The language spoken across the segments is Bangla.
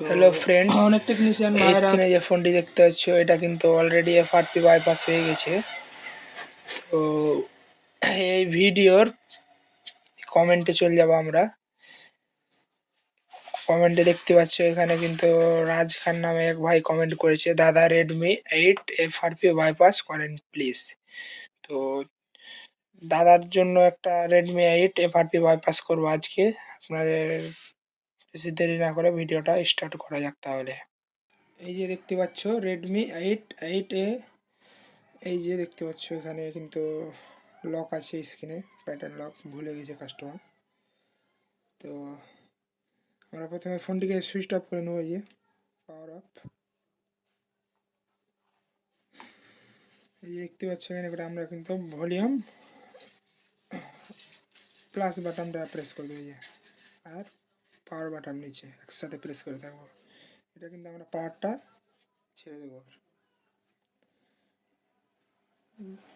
তো হ্যালো ফ্রেন্ডস, অনেক টেকনিশিয়ান এই ভাইরা স্ক্রিনে যে ফোনটি দেখতে পাচ্ছ এটা কিন্তু অলরেডি এফআরপি বাইপাস হয়ে গেছে। তো এই ভিডিওর কমেন্টে চলে যাব আমরা। কমেন্টে দেখতে পাচ্ছ এখানে কিন্তু রাজ খান নামে এক ভাই কমেন্ট করেছে, দাদা Redmi 8 এফআরপি বাইপাস করেন প্লিজ। তো দাদার জন্য একটা Redmi 8 এফআরপি বাইপাস করবো আজকে। আপনাদের বেশি দেরি না করে ভিডিওটা স্টার্ট করা যাক তাহলে। এই যে দেখতে পাচ্ছ Redmi 8 এই যে দেখতে পাচ্ছ এখানে কিন্তু লক আছে স্ক্রিনে, প্যাটার্ন লক ভুলে গেছে কাস্টমার। তো আমরা প্রথমে ফোনটিকে সুইচ অফ করে নেব, এই যে পাওয়ার অফ। এই যে দেখতে পাচ্ছ এখানে করে আমরা কিন্তু ভলিউম প্লাস বাটনটা প্রেস করে দেবো, আর পাওয়ার বাটন নিচে একসাথে প্রেস করে থাকবো। এটা কিন্তু আমরা পাওয়ারটা ছেড়ে দেবো,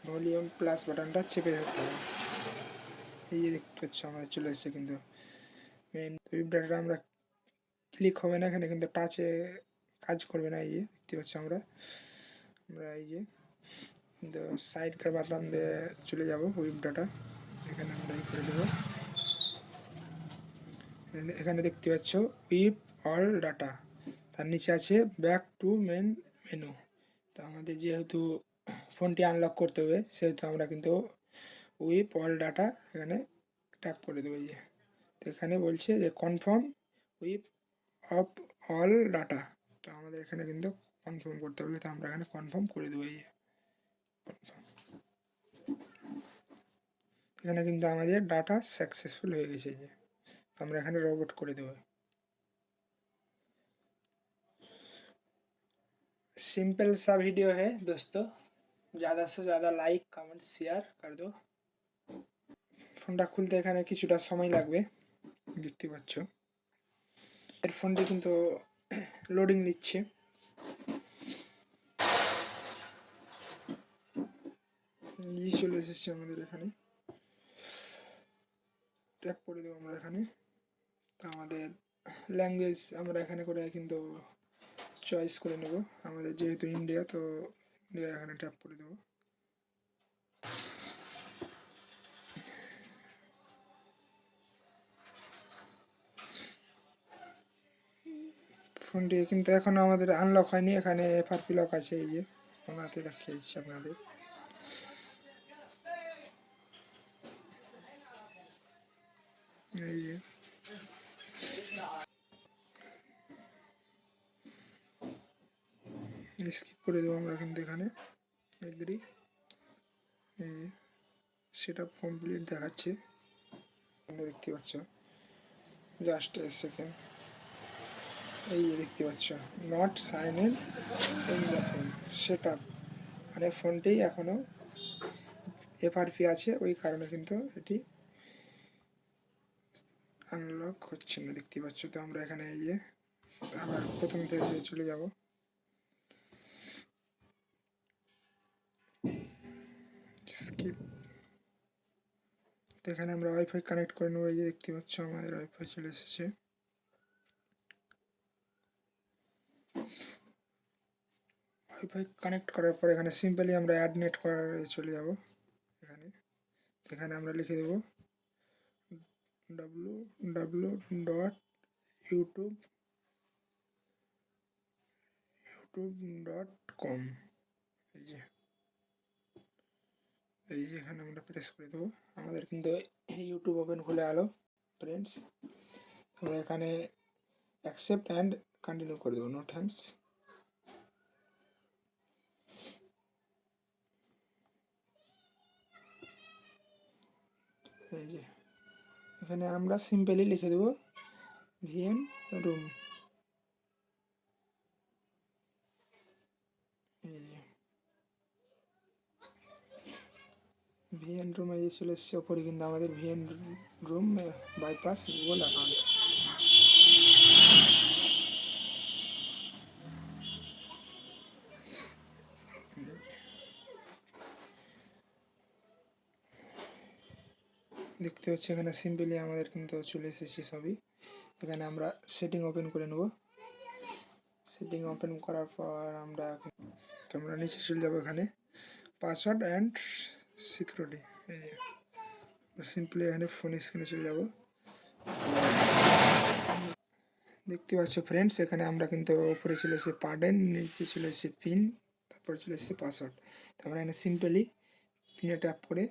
ভলিউম প্লাস বাটনটা চেপে ধরতে হবে। এই যে দেখতে পাচ্ছ আমাদের চলে এসেছে কিন্তু মেন সুইপ ডাটা। আমরা ক্লিক হবে না এখানে, কিন্তু টাচে কাজ করবে না। এই যে দেখতে পাচ্ছি আমরা এই যে কিন্তু সাইড কার বাটন দিয়ে চলে যাব হুইপ ডাটা, এখানে আমরা এই করে দেবো। এখানে দেখতে পাচ্ছ হুইপ অল ডাটা, তার নিচে আছে ব্যাক টু মেন মেনু। তো আমাদের যেহেতু ফোনটি আনলক করতে হবে সেহেতু আমরা কিন্তু হুইপ অল ডাটা এখানে ট্যাপ করে দেবো। এই যে তো এখানে বলছে যে confirm whip of all data. তো আমাদের এখানে কিন্তু কনফার্ম করতে হবে, তো আমরা এখানে কনফার্ম করে দেবো। এই কনফার্ম, এখানে কিন্তু আমাদের ডাটা সাকসেসফুল হয়ে গেছে। যে আমরা এখানে রোবট করে দেবো। सिंपल सा वीडियो है दोस्तों, ज़्यादा से ज़्यादा लाइक कमेंट शेयर कर दो। ফোনটা খুলতে এখানে কিছুটা সময় লাগবে, দেখতে পাচ্ছ এর ফোনটি কিন্তু লোডিং নিচ্ছে। চলে এসেছে আমাদের এখানে, ট্যাপ করে দেবো আমরা এখানে। তো আমাদের ল্যাঙ্গুয়েজ আমরা এখানে করে কিন্তু চয়েস করে নেব। আমাদের যেহেতু ইন্ডিয়া, তো ইন্ডিয়া এখানে ট্যাপ করে দেবো। ফোনটি কিন্তু এখনও আমাদের আনলক হয়নি, এখানে এফআরপি লক আছে। এই যে ওনাতে দেখিয়ে দিচ্ছি আপনাদের। এই যে স্কিপ করে দেবো আমরা কিন্তু এখানে এগ্রি। এই যে সেটা কমপ্লিট দেখাচ্ছে, দেখতে পাচ্ছ জাস্ট এ সেকেন্ড। এই যে দেখতে পাচ্ছ not sign in the phone set up, মানে ফোনটি এখনও এফআরপি আছে, ওই কারণে কিন্তু এটি আনলক হচ্ছে না, দেখতে পাচ্ছ। তো আমরা এখানে এই যে আবার প্রথম থেকে চলে যাব। স্কিপ, তো এখানে আমরা ওয়াইফাই কানেক্ট করে নেবো। এই যে দেখতে পাচ্ছ আমাদের ওয়াইফাই চলে এসেছে। ওয়াইফাই কানেক্ট করার পর এখানে সিম্পলি আমরা অ্যাড নেট করার চলে যাব। এখানে এখানে আমরা লিখে দেবো www.youtube.com। এই যে এখানে আমরা প্রেস করে দেবো। আমাদের কিন্তু ইউটিউব ওপেন খুলে আলো ফ্রেন্ডস। আমরা এখানে অ্যাকসেপ্ট অ্যান্ড কন্টিনিউ করে দেবো, নো থ্যাঙ্কস। এই যে এখানে আমরা সিম্পলি লিখে দেবো ভিএন রুম। এই যে ভিএন রুম এই চলে এসছে ওপরে, কিন্তু আমাদের VN room bypass Google account. দেখতে হচ্ছে এখানে সিম্পলি আমাদের কিন্তু চলে এসেছে সবই। এখানে আমরা সেটিং ওপেন করে নেব। সেটিং ওপেন করার পর আমরা নিচে চলে যাবো, এখানে পাসওয়ার্ড অ্যান্ড সিকিউরিটি, সিম্পলি এখানে ফোন স্ক্রিনে চলে যাব। দেখতে পাচ্ছ ফ্রেন্ডস, এখানে আমরা কিন্তু উপরে চলে এসেছে পার্ডেন, নিচে চলে এসেছে পিন, তারপরে চলে এসেছে পাসওয়ার্ড। তো আমরা এখানে সিম্পলি পিনে ট্যাপ করে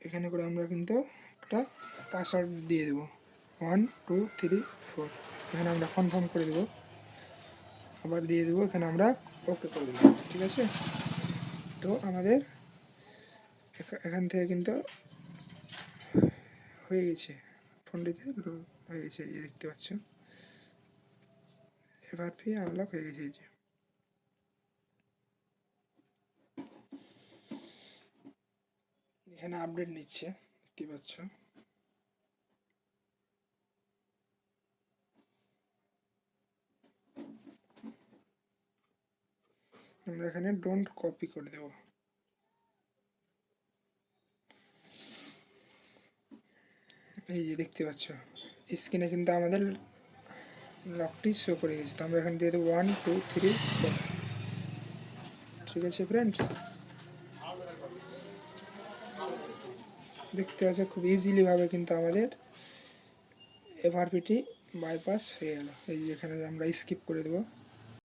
এখানে করে আমরা কিন্তু একটা পাসওয়ার্ড দিয়ে দেবো, 1 2 3 4। এখানে আমরা কনফার্ম করে দেবো, আবার দিয়ে দেবো, এখানে আমরা ওকে করে দেবো। ঠিক আছে, তো আমাদের এখান থেকে কিন্তু হয়ে গেছে, ফোনটিতে হয়ে গেছে, এই দেখতে পাচ্ছ FRP আনলক হয়ে গেছে। এই যে এখানে আপডেট নিচ্ছে, দেখতে পাচ্ছ। আমরা এখানে ডোন্ট কপি করে দেব। এই যে দেখতে পাচ্ছ স্ক্রিনে কিন্তু আমাদের লকটি শো করে গেছে। তো আমরা এখানে দিয়ে দেবো 1 2 3 4। ঠিক আছে ফ্রেন্ডস, দেখতে পাচ্ছ খুব ইজিলি ভাবে কিন্তু আমাদের FRPটি বাইপাস হয়ে গেল। এই যে এখানে আমরা স্কিপ করে দেবো।